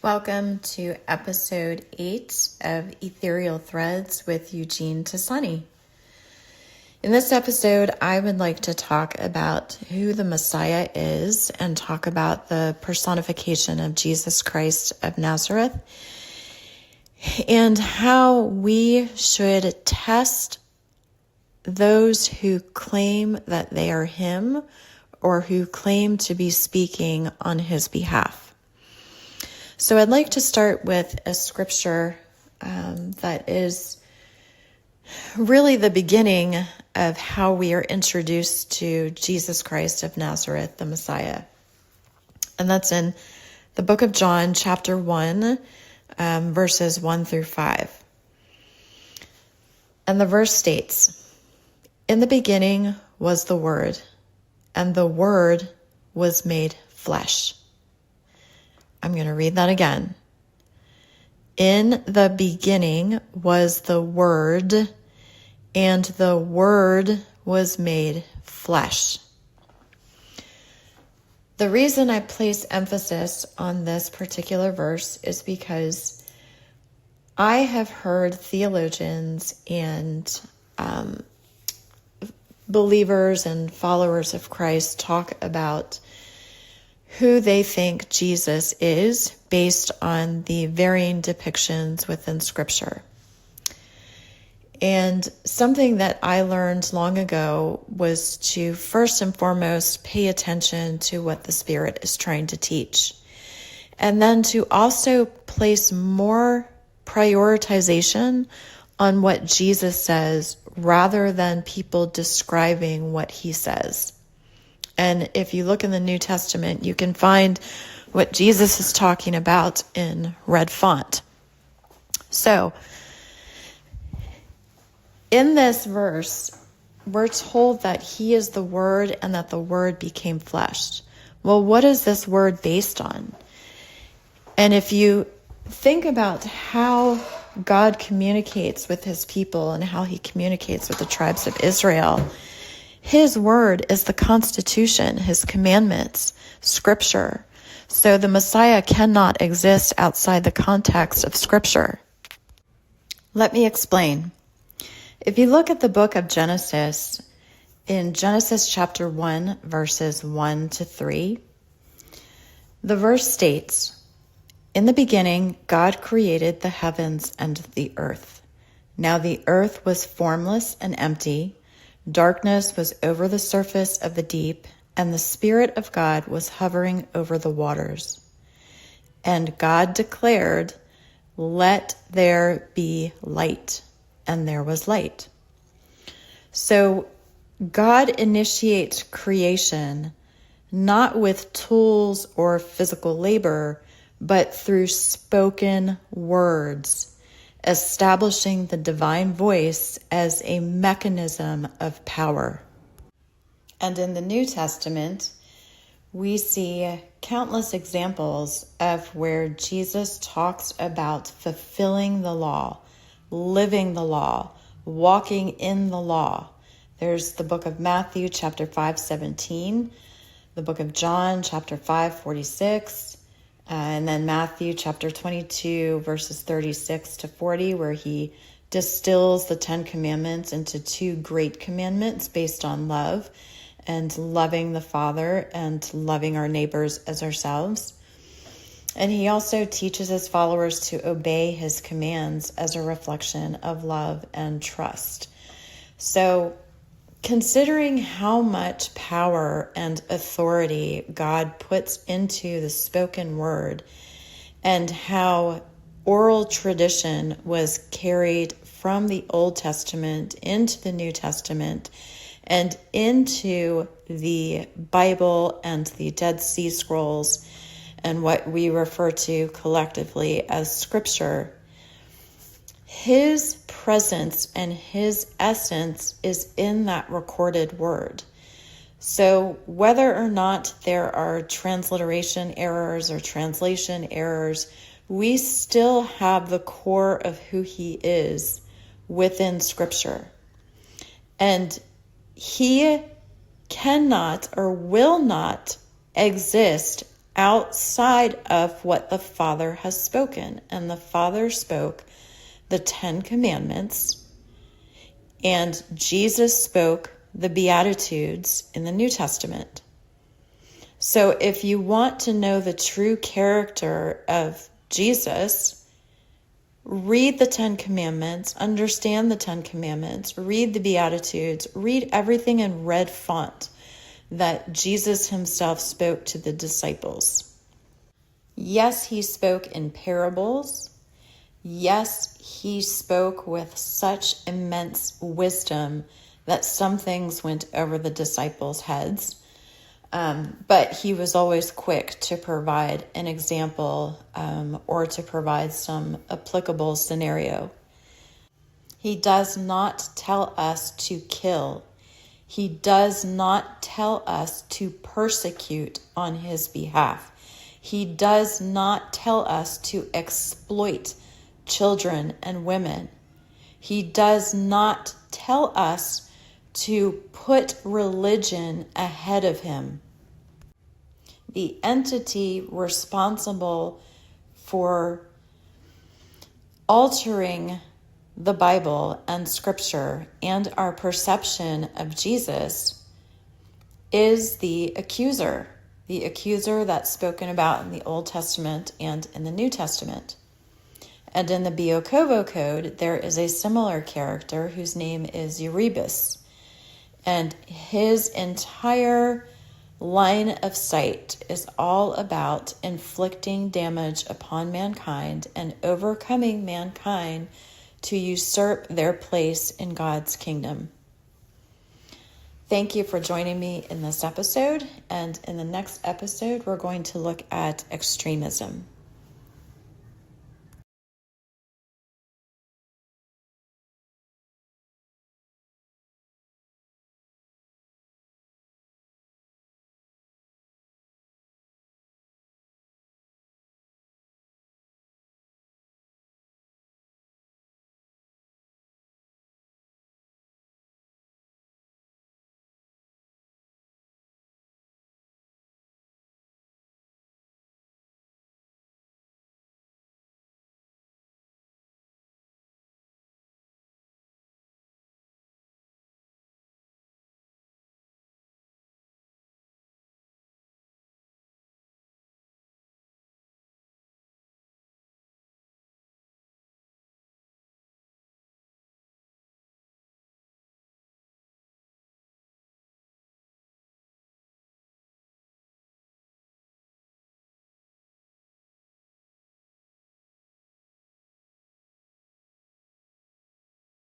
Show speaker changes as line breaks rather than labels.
Welcome to episode 8 of Ethereal Threads with Eugene Tassani. In this episode, I would like to talk about who the Messiah is and talk about the personification of Jesus Christ of Nazareth and how we should test those who claim that they are him or who claim to be speaking on his behalf. So I'd like to start with a scripture that is really the beginning of how we are introduced to Jesus Christ of Nazareth, the Messiah. And that's in the book of John, chapter 1, verses 1 through 5. And the verse states, "In the beginning was the Word, and the Word was made flesh." I'm going to read that again. In the beginning was the Word, and the Word was made flesh. The reason I place emphasis on this particular verse is because I have heard theologians and believers and followers of Christ talk about who they think Jesus is based on the varying depictions within Scripture. And something that I learned long ago was to first and foremost pay attention to what the Spirit is trying to teach. And then to also place more prioritization on what Jesus says rather than people describing what he says. And if you look in the New Testament, you can find what Jesus is talking about in red font. So, in this verse, we're told that he is the Word and that the Word became flesh. Well, what is this word based on? And if you think about how God communicates with his people and how he communicates with the tribes of Israel, his word is the Constitution, his commandments, Scripture. So the Messiah cannot exist outside the context of Scripture. Let me explain. If you look at the book of Genesis, in Genesis chapter 1, verses 1 to 3, the verse states, "In the beginning, God created the heavens and the earth. Now the earth was formless and empty. Darkness was over the surface of the deep, and the Spirit of God was hovering over the waters. And God declared, 'Let there be light,' and there was light." So God initiates creation not with tools or physical labor, but through spoken words, establishing the divine voice as a mechanism of power. And in the New Testament, we see countless examples of where Jesus talks about fulfilling the law, living the law, walking in the law. There's the book of Matthew, chapter 5:17, the book of John, chapter 5:46, and then Matthew chapter 22, verses 36 to 40, where he distills the 10 commandments into 2 great commandments based on love and loving the Father and loving our neighbors as ourselves. And he also teaches his followers to obey his commands as a reflection of love and trust. So, considering how much power and authority God puts into the spoken word and how oral tradition was carried from the Old Testament into the New Testament and into the Bible and the Dead Sea Scrolls and what we refer to collectively as Scripture, his presence and his essence is in that recorded word. So whether or not there are transliteration errors or translation errors, we still have the core of who he is within Scripture. And he cannot or will not exist outside of what the Father has spoken. And the Father spoke the 10 Commandments, and Jesus spoke the Beatitudes in the New Testament. So if you want to know the true character of Jesus, read the 10 Commandments, understand the 10 Commandments, read the Beatitudes, read everything in red font that Jesus himself spoke to the disciples. Yes, he spoke in parables. Yes, he spoke with such immense wisdom that some things went over the disciples' heads. But he was always quick to provide an example or to provide some applicable scenario. He does not tell us to kill. He does not tell us to persecute on his behalf. He does not tell us to exploit children and women. He does not tell us to put religion ahead of him. The entity responsible for altering the Bible and Scripture and our perception of Jesus is the accuser that's spoken about in the Old Testament and in the New Testament. And in the Biokovo Code, there is a similar character whose name is Erebus. And his entire line of sight is all about inflicting damage upon mankind and overcoming mankind to usurp their place in God's kingdom. Thank you for joining me in this episode. And in the next episode, we're going to look at extremism.